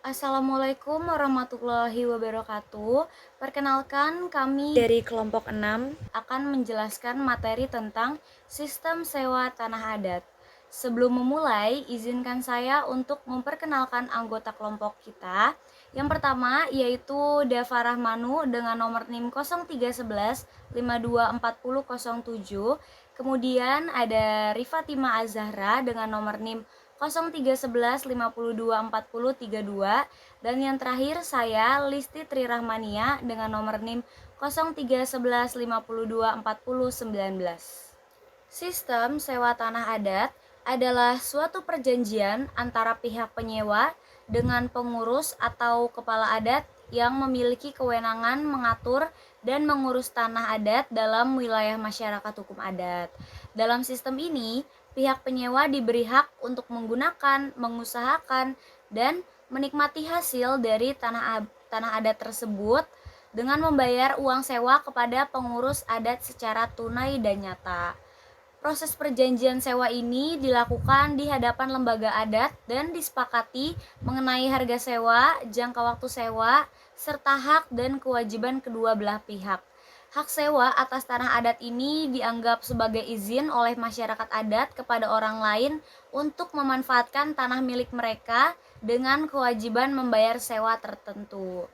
Assalamualaikum warahmatullahi wabarakatuh. Perkenalkan, kami dari kelompok 6 akan menjelaskan materi tentang sistem sewa tanah adat. Sebelum memulai, izinkan saya untuk memperkenalkan anggota kelompok kita. Yang pertama yaitu Dava Rahmanu dengan nomor NIM 0311 524007. Kemudian ada Rifatima Azahra dengan nomor NIM 0311 524032, dan yang terakhir saya Listi Trirahmania dengan nomor NIM 0311 524019. Sistem sewa tanah adat adalah suatu perjanjian antara pihak penyewa dengan pengurus atau kepala adat yang memiliki kewenangan mengatur dan mengurus tanah adat dalam wilayah masyarakat hukum adat. Dalam sistem ini, pihak penyewa diberi hak untuk menggunakan, mengusahakan, dan menikmati hasil dari tanah adat tersebut dengan membayar uang sewa kepada pengurus adat secara tunai dan nyata. Proses perjanjian sewa ini dilakukan di hadapan lembaga adat dan disepakati mengenai harga sewa, jangka waktu sewa, serta hak dan kewajiban kedua belah pihak. Hak sewa atas tanah adat ini dianggap sebagai izin oleh masyarakat adat kepada orang lain untuk memanfaatkan tanah milik mereka dengan kewajiban membayar sewa tertentu.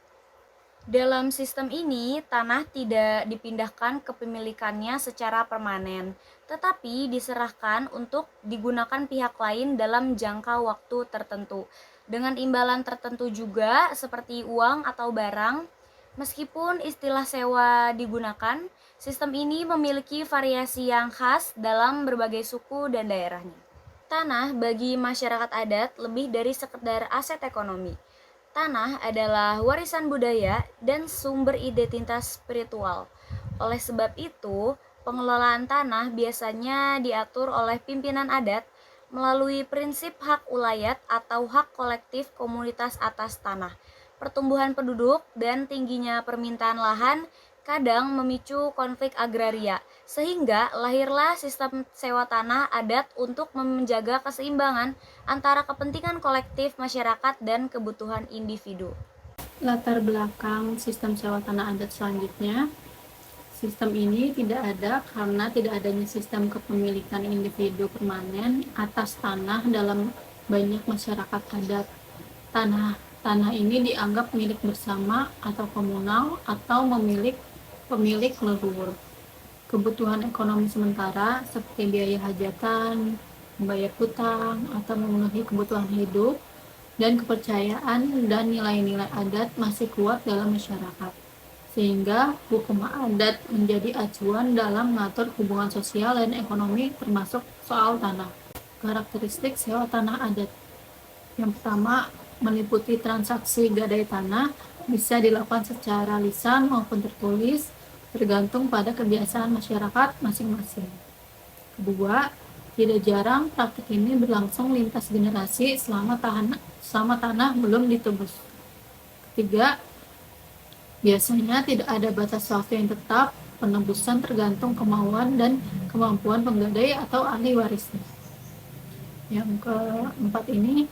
Dalam sistem ini, tanah tidak dipindahkan kepemilikannya secara permanen, tetapi diserahkan untuk digunakan pihak lain dalam jangka waktu tertentu, dengan imbalan tertentu juga seperti uang atau barang. Meskipun istilah sewa digunakan, sistem ini memiliki variasi yang khas dalam berbagai suku dan daerahnya. Tanah bagi masyarakat adat lebih dari sekedar aset ekonomi. Tanah adalah warisan budaya dan sumber identitas spiritual. Oleh sebab itu, pengelolaan tanah biasanya diatur oleh pimpinan adat melalui prinsip hak ulayat atau hak kolektif komunitas atas tanah. Pertumbuhan penduduk dan tingginya permintaan lahan kadang memicu konflik agraria, sehingga lahirlah sistem sewa tanah adat untuk menjaga keseimbangan antara kepentingan kolektif masyarakat dan kebutuhan individu. Latar belakang sistem sewa tanah adat selanjutnya, sistem ini tidak ada karena tidak adanya sistem kepemilikan individu permanen atas tanah dalam banyak masyarakat adat. Tanah ini dianggap milik bersama atau komunal atau pemilik leluhur. Kebutuhan ekonomi sementara seperti biaya hajatan, membayar hutang, atau memenuhi kebutuhan hidup, dan kepercayaan dan nilai-nilai adat masih kuat dalam masyarakat, sehingga hukum adat menjadi acuan dalam mengatur hubungan sosial dan ekonomi termasuk soal tanah. Karakteristik sewa tanah adat yang pertama meliputi transaksi gadai tanah, bisa dilakukan secara lisan maupun tertulis, tergantung pada kebiasaan masyarakat masing-masing. Kedua, tidak jarang praktik ini berlangsung lintas generasi selama tanah belum ditebus. Ketiga, biasanya tidak ada batas waktu yang tetap, penebusan tergantung kemauan dan kemampuan penggadai atau ahli warisnya. Yang keempat ini,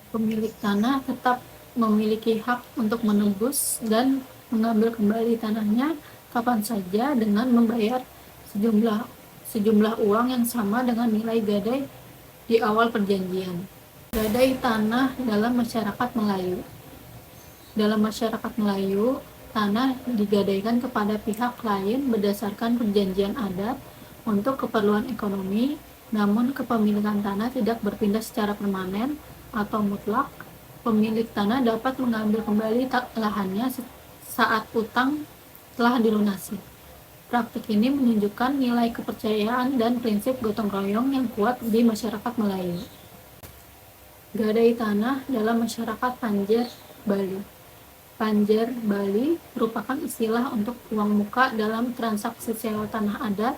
pemilik tanah tetap memiliki hak untuk menebus dan mengambil kembali tanahnya kapan saja dengan membayar sejumlah uang yang sama dengan nilai gadai di awal perjanjian. Gadai tanah dalam masyarakat Melayu. Dalam masyarakat Melayu, tanah digadaikan kepada pihak lain berdasarkan perjanjian adat untuk keperluan ekonomi, namun kepemilikan tanah tidak berpindah secara permanen atau mutlak. Pemilik tanah dapat mengambil kembali lahannya saat utang telah dilunasi. Praktik ini menunjukkan nilai kepercayaan dan prinsip gotong royong yang kuat di masyarakat Melayu. Gadai tanah dalam masyarakat Panjer, Bali. Panjer, Bali merupakan istilah untuk uang muka dalam transaksi sewa tanah adat.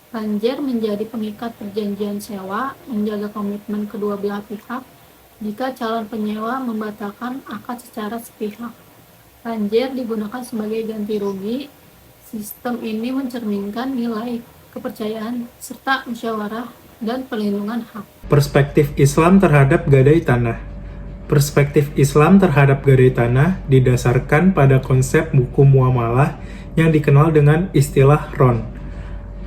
Panjer menjadi pengikat perjanjian sewa, menjaga komitmen kedua belah pihak jika calon penyewa membatalkan akad secara sepihak. Panjer digunakan sebagai ganti rugi. Sistem ini mencerminkan nilai kepercayaan serta musyawarah dan perlindungan hak. Perspektif Islam terhadap gadai tanah. Perspektif Islam terhadap gadai tanah didasarkan pada konsep hukum muamalah yang dikenal dengan istilah ron,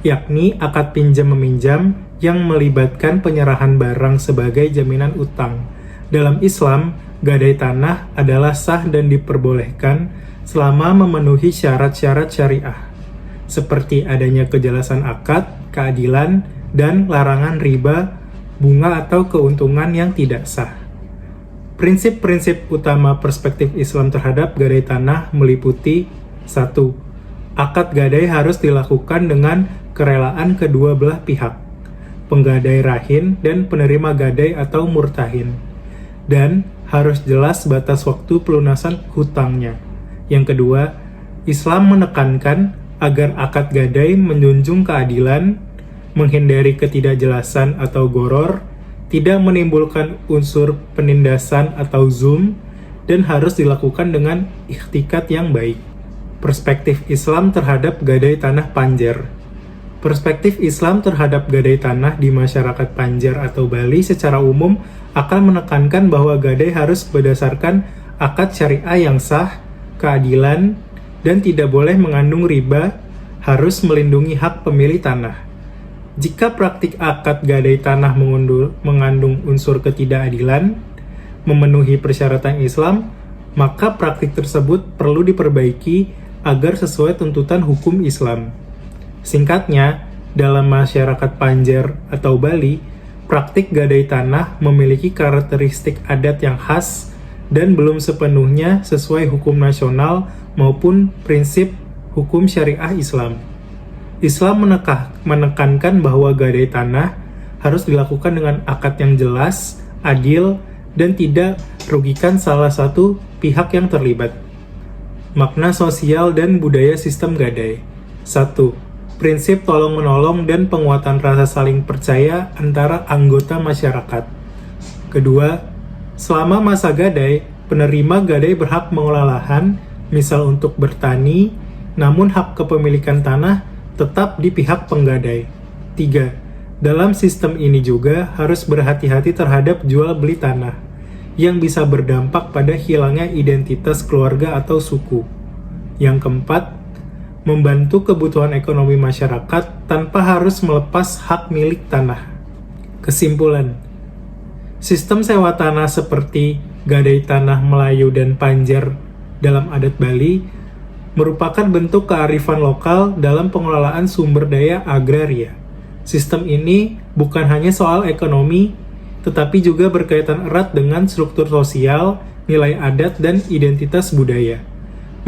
yakni akad pinjam-meminjam yang melibatkan penyerahan barang sebagai jaminan utang. Dalam Islam, gadai tanah adalah sah dan diperbolehkan selama memenuhi syarat-syarat syariah, seperti adanya kejelasan akad, keadilan, dan larangan riba, bunga atau keuntungan yang tidak sah. Prinsip-prinsip utama perspektif Islam terhadap gadai tanah meliputi 1. Akad gadai harus dilakukan dengan kerelaan kedua belah pihak, penggadai rahin dan penerima gadai atau murtahin, dan harus jelas batas waktu pelunasan hutangnya. Yang kedua, Islam menekankan agar akad gadai menjunjung keadilan, menghindari ketidakjelasan atau goror, tidak menimbulkan unsur penindasan atau zulm, dan harus dilakukan dengan ikhtikat yang baik. Perspektif Islam terhadap gadai tanah Panjer. Perspektif Islam terhadap gadai tanah di masyarakat Panjer atau Bali secara umum akan menekankan bahwa gadai harus berdasarkan akad syariah yang sah, keadilan, dan tidak boleh mengandung riba, harus melindungi hak pemilik tanah. Jika praktik akad gadai tanah mengandung unsur ketidakadilan, memenuhi persyaratan Islam, maka praktik tersebut perlu diperbaiki agar sesuai tuntutan hukum Islam. Singkatnya, dalam masyarakat Panjer atau Bali, praktik gadai tanah memiliki karakteristik adat yang khas dan belum sepenuhnya sesuai hukum nasional maupun prinsip hukum syariah Islam. Islam menekankan bahwa gadai tanah harus dilakukan dengan akad yang jelas, adil, dan tidak merugikan salah satu pihak yang terlibat. Makna sosial dan budaya sistem gadai. 1. Prinsip tolong-menolong dan penguatan rasa saling percaya antara anggota masyarakat. Kedua, selama masa gadai, penerima gadai berhak mengelola lahan, misal untuk bertani, namun hak kepemilikan tanah tetap di pihak penggadai. 3. Dalam sistem ini juga harus berhati-hati terhadap jual beli tanah, yang bisa berdampak pada hilangnya identitas keluarga atau suku. Yang keempat, membantu kebutuhan ekonomi masyarakat tanpa harus melepas hak milik tanah. Kesimpulan, sistem sewa tanah seperti gadai tanah Melayu dan Panjer dalam adat Bali merupakan bentuk kearifan lokal dalam pengelolaan sumber daya agraria. Sistem ini bukan hanya soal ekonomi, tetapi juga berkaitan erat dengan struktur sosial, nilai adat, dan identitas budaya.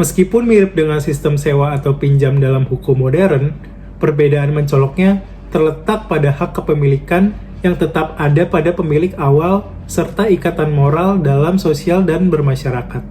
Meskipun mirip dengan sistem sewa atau pinjam dalam hukum modern, perbedaan mencoloknya terletak pada hak kepemilikan yang tetap ada pada pemilik awal serta ikatan moral dalam sosial dan bermasyarakat.